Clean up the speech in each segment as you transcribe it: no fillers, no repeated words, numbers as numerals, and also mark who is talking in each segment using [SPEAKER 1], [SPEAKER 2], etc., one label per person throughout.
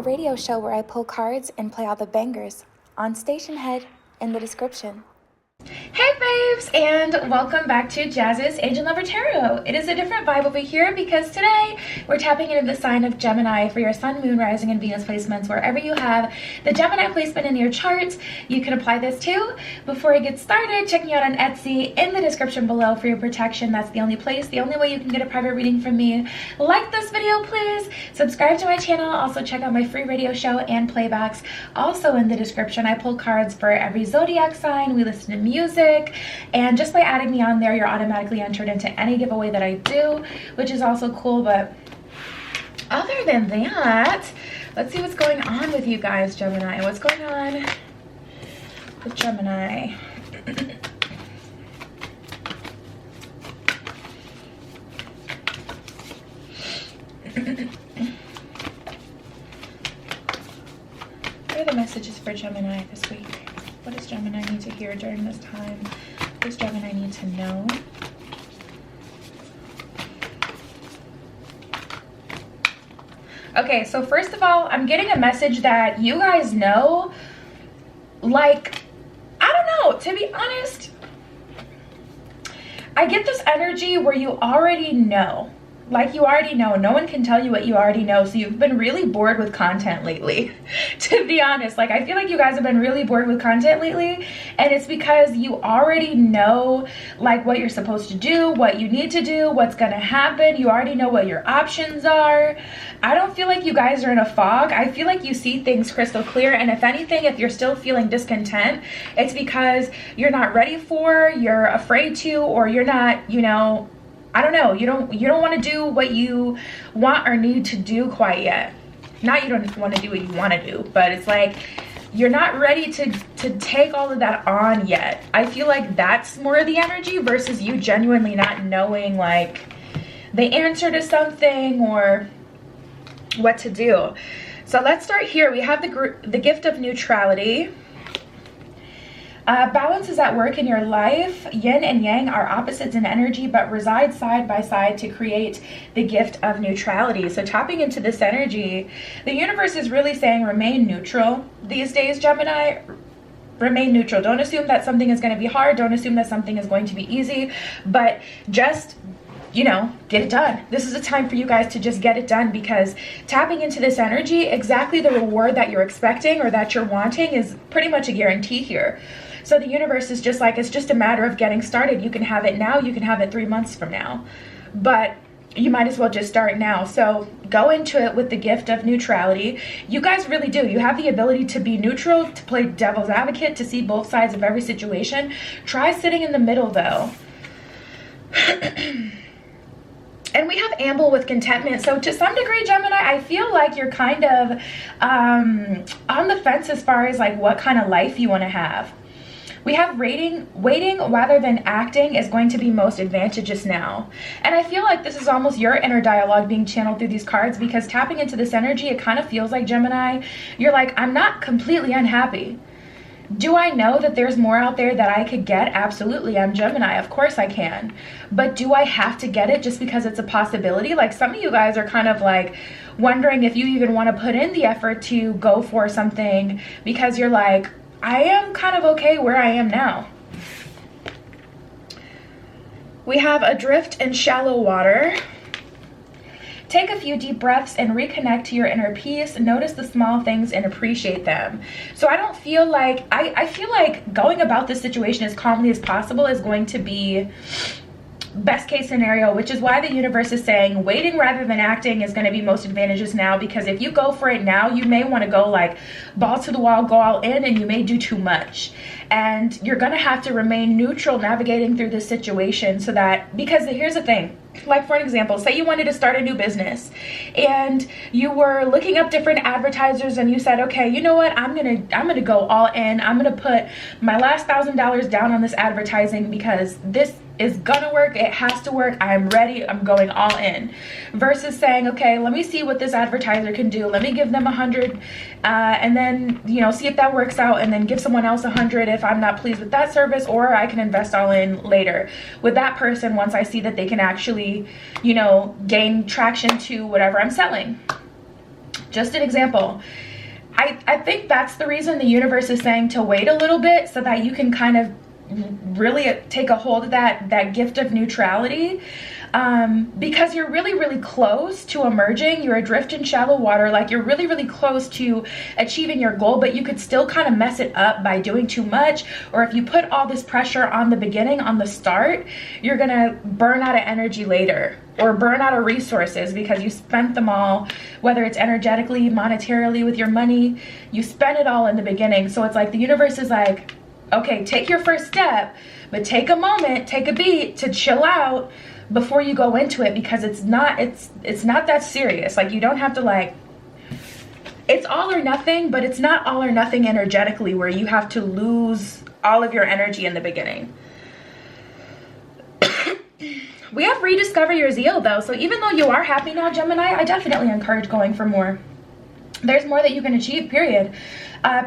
[SPEAKER 1] radio show where I pull cards and play all the bangers on Station Head in the description.
[SPEAKER 2] Hey babes, and welcome back to Jazz's Angel Number Tarot. It is a different vibe over here because today we're tapping into the sign of Gemini for your Sun, Moon, Rising, and Venus placements. Wherever you have the Gemini placement in your chart, you can apply this too. Before I get started, check me out on Etsy in the description below for your protection. That's the only place, the only way you can get a private reading from me. Like this video, please. Subscribe to my channel. Also check out my free radio show and playbacks. Also in the description, I pull cards for every Zodiac sign. We listen to music, and just by adding me on there, you're automatically entered into any giveaway that I do, which is also cool. But other than that, let's see what's going on with you guys, Gemini. What's going on with Gemini? What are the messages for Gemini this week? What does Gemini need to hear during this time? What does Gemini need to know? Okay, so first of all, I'm getting a message that you guys know, like, I don't know, to be honest, I get this energy where you already know. Like, you already know. No one can tell you what you already know. So you've been really bored with content lately, to be honest. Like, I feel like you guys have been really bored with content lately, and it's because you already know, like, what you're supposed to do, what you need to do, what's gonna happen. You already know what your options are. I don't feel like you guys are in a fog. I feel like you see things crystal clear, and if anything, if you're still feeling discontent, it's because you're not ready for, you're afraid to, or you're not, you know, I don't know, you don't want to do what you want or need to do quite yet. Not you don't want to do what you want to do, but it's like you're not ready to take all of that on yet. I feel like that's more of the energy versus you genuinely not knowing, like, the answer to something or what to do. So let's start here. We have the gift of neutrality. Balance is at work in your life. Yin and yang are opposites in energy, but reside side by side to create the gift of neutrality. So tapping into this energy, the universe is really saying remain neutral these days, Gemini. Remain neutral. Don't assume that something is going to be hard. Don't assume that something is going to be easy, but just, you know, get it done. This is a time for you guys to just get it done, because tapping into this energy, exactly the reward that you're expecting or that you're wanting is pretty much a guarantee here. So the universe is just like, it's just a matter of getting started. You can have it now, you can have it 3 months from now, but you might as well just start now. So go into it with the gift of neutrality. You guys really do. You have the ability to be neutral, to play devil's advocate, to see both sides of every situation. Try sitting in the middle though. And we have amble with contentment. So to some degree, Gemini, I feel like you're kind of on the fence as far as like what kind of life you want to have. We have waiting rather than acting is going to be most advantageous now. And I feel like this is almost your inner dialogue being channeled through these cards, because tapping into this energy, it kind of feels like, Gemini, you're like, I'm not completely unhappy. Do I know that there's more out there that I could get? Absolutely. I'm Gemini. Of course I can. But do I have to get it just because it's a possibility? Like, some of you guys are kind of like wondering if you even want to put in the effort to go for something, because you're like, I am kind of okay where I am now. We have adrift in shallow water. Take a few deep breaths and reconnect to your inner peace. Notice the small things and appreciate them. So I don't feel like, I feel like going about this situation as calmly as possible is going to be best case scenario, which is why the universe is saying waiting rather than acting is going to be most advantageous now, because if you go for it now, you may want to go like balls to the wall, go all in, and you may do too much. And you're going to have to remain neutral navigating through this situation, so that, because here's the thing, like for an example, say you wanted to start a new business and you were looking up different advertisers and you said, okay, you know what, I'm gonna go all in. I'm gonna put my last $1,000 down on this advertising because this is gonna work, it has to work, I'm ready, I'm going all in. Versus saying, okay, let me see what this advertiser can do, let me give them 100 and then, you know, see if that works out, and then give someone else 100 if I'm not pleased with that service, or I can invest all in later with that person once I see that they can actually, you know, gain traction to whatever I'm selling. Just an example. I think that's the reason the universe is saying to wait a little bit, so that you can kind of really take a hold of that gift of neutrality, because you're really, really close to emerging. You're adrift in shallow water. Like, you're really, really close to achieving your goal, but you could still kind of mess it up by doing too much. Or if you put all this pressure on the beginning, on the start, you're gonna burn out of energy later, or burn out of resources because you spent them all, whether it's energetically, monetarily, with your money. You spent it all in the beginning. So it's like the universe is like, okay, take your first step, but take a moment, take a beat to chill out before you go into it, because it's not that serious. Like, you don't have to, like, it's all or nothing, but it's not all or nothing energetically, where you have to lose all of your energy in the beginning. We have rediscover your zeal though. So even though you are happy now, Gemini, I definitely encourage going for more. There's more that you can achieve, period.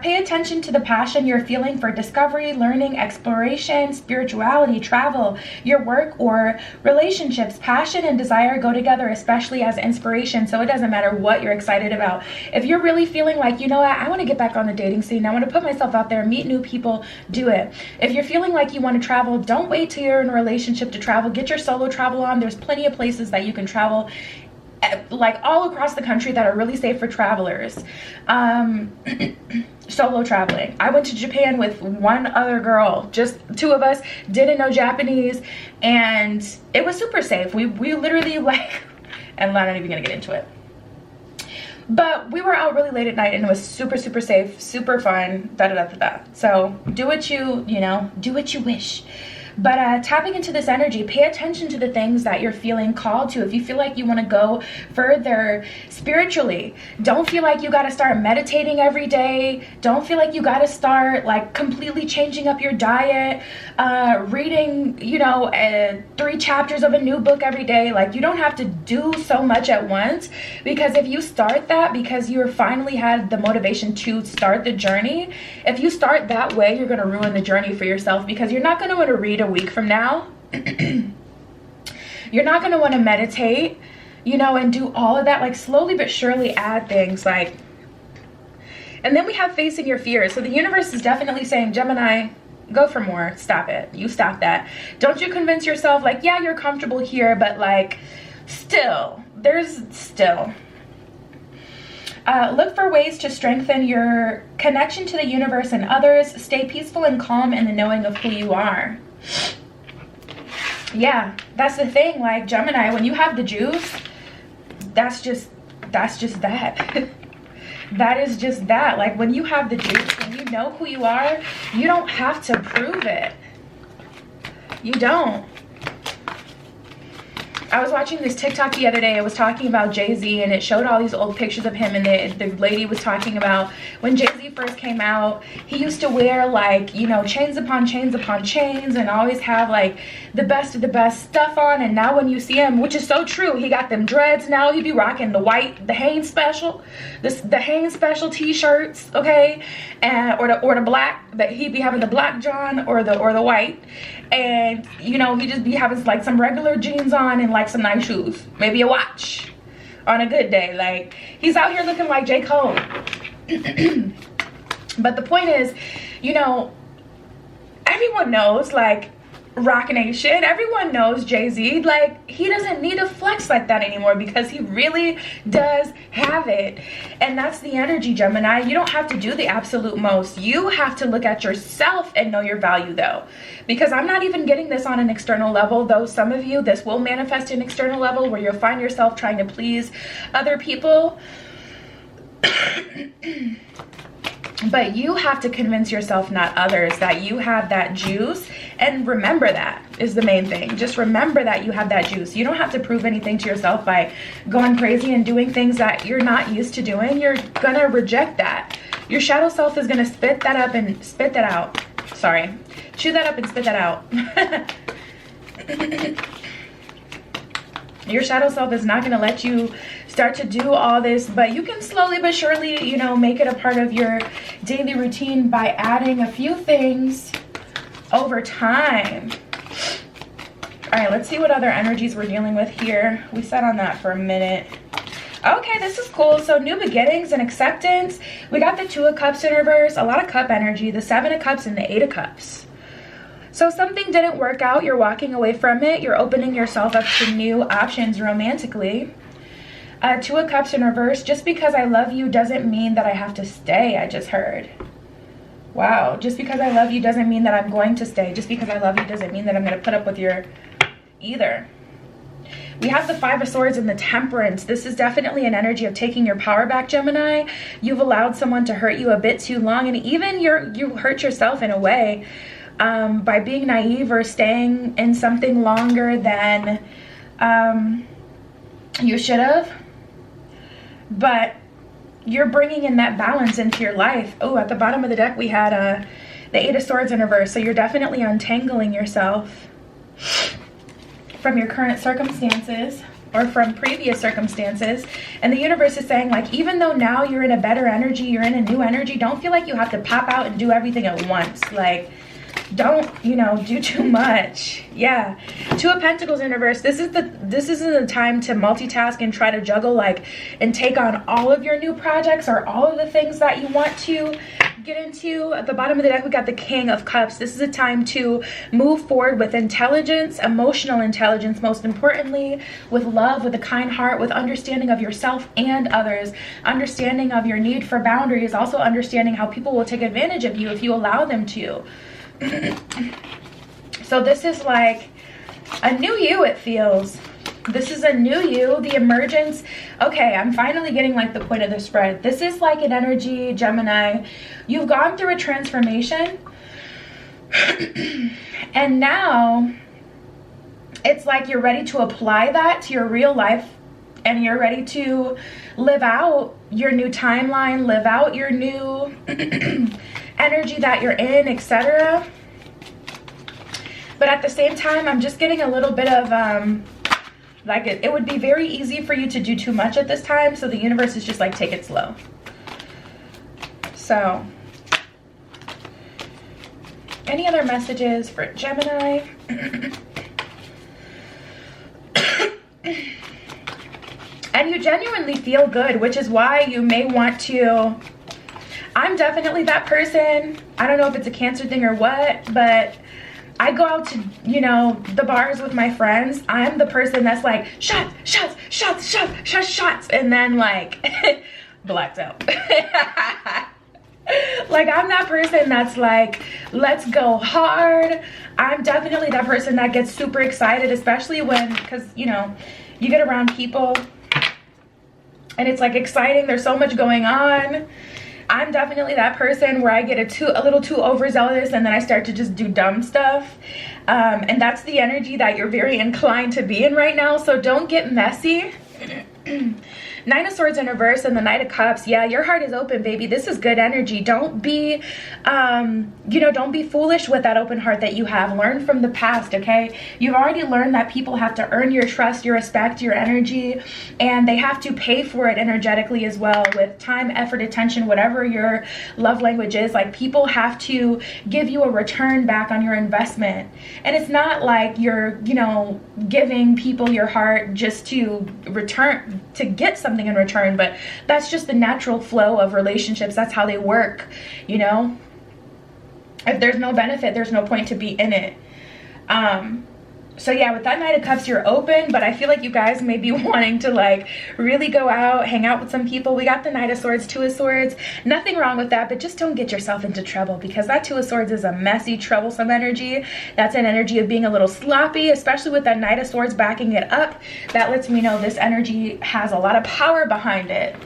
[SPEAKER 2] Pay attention to the passion you're feeling for discovery, learning, exploration, spirituality, travel, your work, or relationships. Passion and desire go together, especially as inspiration. So it doesn't matter what you're excited about. If you're really feeling like, you know what, I want to get back on the dating scene, I want to put myself out there, meet new people, do it. If you're feeling like you want to travel, don't wait till you're in a relationship to travel. Get your solo travel on. There's plenty of places that you can travel, like all across the country, that are really safe for travelers. Solo traveling. I went to Japan with one other girl, just two of us, didn't know Japanese, and it was super safe. We literally, like, and I'm not even gonna get into it, but we were out really late at night and it was super, super safe, super fun, So do what you know, do what you wish. But tapping into this energy, pay attention to the things that you're feeling called to. If you feel like you want to go further spiritually, don't feel like you got to start meditating every day. Don't feel like you got to start like completely changing up your diet, reading, you know, 3 chapters of a new book every day. Like, you don't have to do so much at once, because if you start that because you're finally had the motivation to start the journey, if you start that way, you're going to ruin the journey for yourself, because you're not going to want to read a week from now. You're not going to want to meditate, you know, and do all of that. Like, slowly but surely add things, like. And then we have facing your fears. So the universe is definitely saying, Gemini, go for more. Stop it. You stop that. Don't you convince yourself like, yeah, you're comfortable here, but like, there's still. Look for ways to strengthen your connection to the universe and others. Stay peaceful and calm in the knowing of who you are. Yeah, that's the thing. Like, Gemini, when you have the juice, that's just that. That is just that. Like, when you have the juice, when you know who you are, you don't have to prove it. You don't. I was watching this TikTok the other day. It was talking about Jay-Z, and it showed all these old pictures of him, and the lady was talking about when Jay-Z first came out, he used to wear, like, you know, chains upon chains upon chains, and always have like the best of the best stuff on. And now when you see him, which is so true, he got them dreads now. He'd be rocking the Hanes special, the Hanes special t-shirts, okay, and or the black, that he'd be having the black John or the white. And, you know, he just be having like some regular jeans on and like some nice shoes, maybe a watch on a good day. Like, he's out here looking like J. Cole. But the point is, you know, everyone knows, like, Rock Nation, everyone knows Jay-Z. Like, he doesn't need to flex like that anymore, because he really does have it. And that's the energy, Gemini. You don't have to do the absolute most. You have to look at yourself and know your value, though, because I'm not even getting this on an external level, though some of you, this will manifest an external level where you'll find yourself trying to please other people. But you have to convince yourself, not others, that you have that juice. And remember, that is the main thing. Just remember that you have that juice. You don't have to prove anything to yourself by going crazy and doing things that you're not used to doing. You're gonna reject that. Your shadow self is gonna spit that up and spit that out. Sorry. Chew that up and spit that out. Your shadow self is not gonna let you start to do all this, but you can slowly but surely, you know, make it a part of your daily routine by adding a few things over time. All right, let's see what other energies we're dealing with here. We sat on that for a minute. Okay, this is cool. So new beginnings and acceptance. We got the 2 of Cups in reverse, a lot of cup energy, the 7 of Cups and the 8 of Cups. So something didn't work out, you're walking away from it, you're opening yourself up to new options romantically. 2 of Cups in reverse, just because I love you doesn't mean that I have to stay, I just heard. Wow, just because I love you doesn't mean that I'm going to stay. Just because I love you doesn't mean that I'm going to put up with your either. We have the 5 of Swords and the Temperance. This is definitely an energy of taking your power back, Gemini. You've allowed someone to hurt you a bit too long, and even you hurt yourself in a way by being naive or staying in something longer than you should have. But you're bringing in that balance into your life. Oh, at the bottom of the deck we had the 8 of Swords in reverse. So you're definitely untangling yourself from your current circumstances or from previous circumstances. And the universe is saying, like, even though now you're in a better energy, you're in a new energy, don't feel like you have to pop out and do everything at once. Like, don't, you know, do too much. Yeah. 2 of Pentacles in reverse. This isn't the time to multitask and try to juggle, like, and take on all of your new projects or all of the things that you want to get into. At the bottom of the deck we got the King of Cups. This is a time to move forward with intelligence, emotional intelligence, most importantly, with love, with a kind heart, with understanding of yourself and others, understanding of your need for boundaries, also understanding how people will take advantage of you if you allow them to. So this is like a new you, it feels. This is a new you, the emergence. Okay, I'm finally getting like the point of the spread. This is like an energy, Gemini. You've gone through a transformation and now it's like you're ready to apply that to your real life, and you're ready to live out your new timeline, live out your new energy that you're in, etc. But at the same time, I'm just getting a little bit of like it would be very easy for you to do too much at this time, so the universe is just like, take it slow. So any other messages for Gemini? And you genuinely feel good, which is why you may want to. I'm definitely that person. I don't know if it's a Cancer thing or what, but I go out to, you know, the bars with my friends. I'm the person that's like, shots, shots, shots, shots, shots, shots, and then like blacked out. Like, I'm that person that's like, let's go hard. I'm definitely that person that gets super excited, especially when, because, you know, you get around people and it's like exciting. There's so much going on. I'm definitely that person where I get a little too overzealous, and then I start to just do dumb stuff. And that's the energy that you're very inclined to be in right now. So don't get messy. 9 of Swords in reverse and the Knight of Cups. Yeah, your heart is open, baby. This is good energy. Don't be, you know, don't be foolish with that open heart that you have. Learn from the past, okay? You've already learned that people have to earn your trust, your respect, your energy, and they have to pay for it energetically as well, with time, effort, attention, whatever your love language is. Like, people have to give you a return back on your investment. And it's not like you're, you know, giving people your heart just to return, to get something in return, but that's just the natural flow of relationships. That's how they work, you know? If there's no benefit, there's no point to be in it. So yeah, with that Knight of Cups, you're open, but I feel like you guys may be wanting to like really go out, hang out with some people. We got the Knight of Swords, 2 of Swords. Nothing wrong with that, but just don't get yourself into trouble, because that 2 of Swords is a messy, troublesome energy. That's an energy of being a little sloppy, especially with that Knight of Swords backing it up. That lets me know this energy has a lot of power behind it.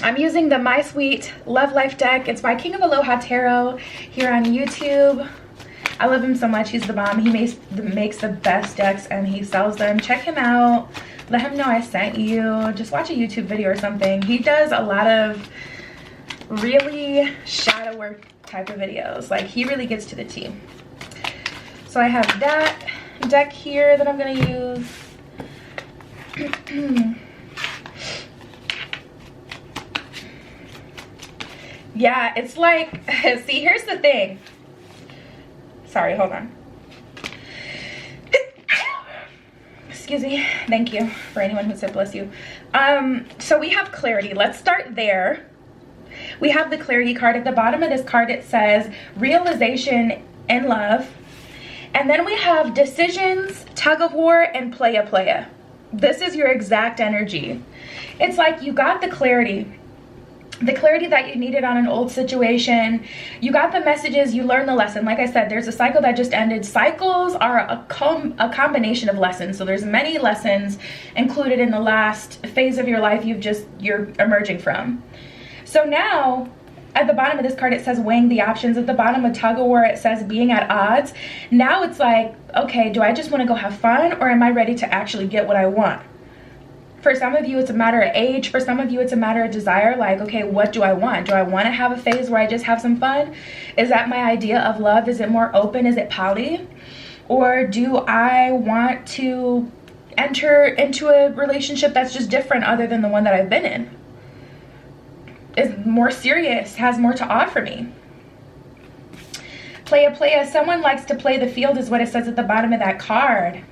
[SPEAKER 2] I'm using the My Sweet Love Life deck. It's by King of Aloha Tarot here on YouTube. I love him so much. He's the bomb. He makes the best decks and he sells them. Check him out. Let him know I sent you. Just watch a YouTube video or something. He does a lot of really shadow work type of videos. Like, he really gets to the T. So I have that deck here that I'm going to use. Yeah, it's like, see, here's the thing. Sorry, hold on. excuse me. Thank you for anyone who said bless you. So we have clarity. Let's start there. We have the clarity card. At the bottom of this card, it says realization and love. And then we have decisions, tug of war, and playa. This is your exact energy. It's like you got the clarity that you needed on an old situation. You got the messages, you learned the lesson. Like I said, there's a cycle that just ended. Cycles are a combination of lessons. So there's many lessons included in the last phase of your life you're emerging from. So now, at the bottom of this card, it says weighing the options. At the bottom of tug of war, it says being at odds. Now it's like, okay, do I just want to go have fun, or am I ready to actually get what I want? For some of you, it's a matter of age. For some of you, it's a matter of desire. Like, okay, what do I want? Do I want to have a phase where I just have some fun? Is that my idea of love? Is it more open? Is it poly? Or do I want to enter into a relationship that's just different other than the one that I've been in? Is more serious, has more to offer me? Playa. Someone likes to play the field is what it says at the bottom of that card.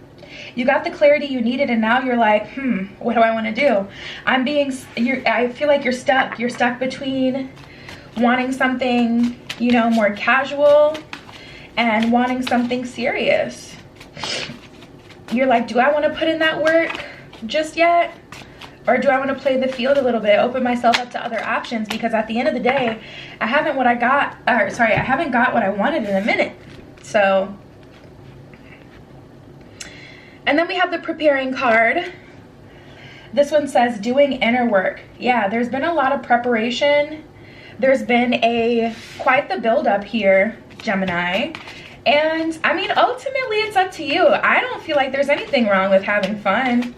[SPEAKER 2] You got the clarity you needed, and now you're like, what do I want to do? I feel like you're stuck. You're stuck between wanting something, more casual and wanting something serious. You're like, do I want to put in that work just yet? Or do I want to play the field a little bit, open myself up to other options? Because at the end of the day, I haven't got what I wanted in a minute. So, and then we have the preparing card. This one says doing inner work. Yeah, there's been a lot of preparation. There's been quite the buildup here, Gemini. And I mean, ultimately it's up to you. I don't feel like there's anything wrong with having fun.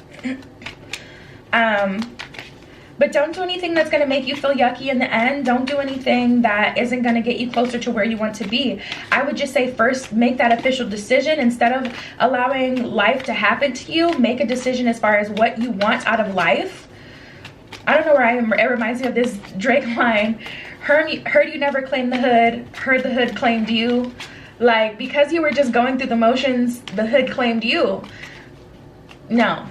[SPEAKER 2] But don't do anything that's going to make you feel yucky in the end. Don't do anything that isn't going to get you closer to where you want to be. I would just say first make that official decision. Instead of allowing life to happen to you, make a decision as far as what you want out of life. I don't know where I am. It reminds me of this Drake line. Heard you never claimed the hood. Heard the hood claimed you. Like, because you were just going through the motions, the hood claimed you. No.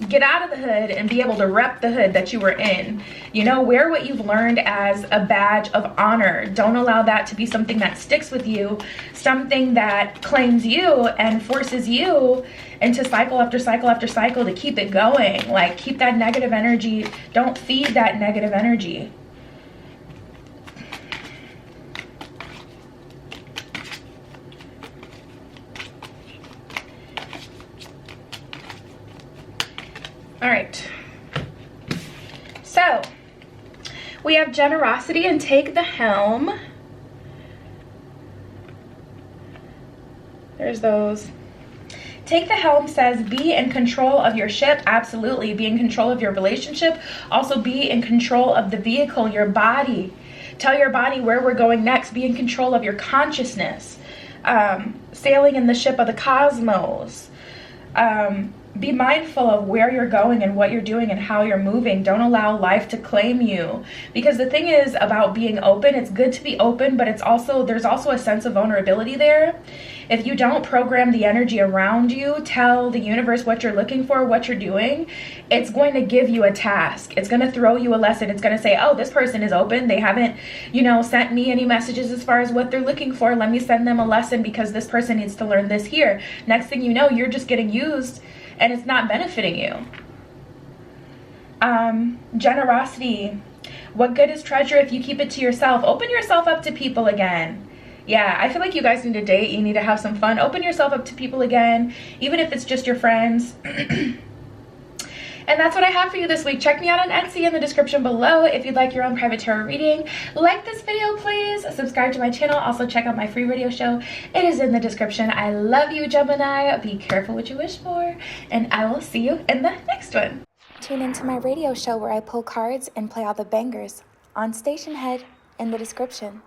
[SPEAKER 2] Get out of the hood and be able to rep the hood that you were in. Wear what you've learned as a badge of honor. Don't allow that to be something that sticks with you, something that claims you and forces you into cycle after cycle after cycle to keep it going. Like, keep that negative energy. Don't feed that negative energy. All right, so we have generosity and take the helm. There's those. Take the helm says be in control of your ship. Absolutely. Be in control of your relationship. Also be in control of the vehicle, your body. Tell your body where we're going next. Be in control of your consciousness. Sailing in the ship of the cosmos. Be mindful of where you're going and what you're doing and how you're moving. Don't allow life to claim you. Because the thing is about being open, it's good to be open, but there's also a sense of vulnerability there. If you don't program the energy around you, tell the universe what you're looking for, what you're doing, it's going to give you a task. It's going to throw you a lesson. It's going to say, oh, this person is open. They haven't, sent me any messages as far as what they're looking for. Let me send them a lesson because this person needs to learn this here. Next thing you know, you're just getting used and it's not benefiting you. Generosity. What good is treasure if you keep it to yourself? Open yourself up to people again. Yeah, I feel like you guys need to date. You need to have some fun. Open yourself up to people again, even if it's just your friends. And that's what I have for you this week. Check me out on Etsy in the description below if you'd like your own private tarot reading. Like this video, please. Subscribe to my channel. Also, check out my free radio show. It is in the description. I love you, Gemini. Be careful what you wish for. And I will see you in the next one.
[SPEAKER 1] Tune into my radio show where I pull cards and play all the bangers on Station Head in the description.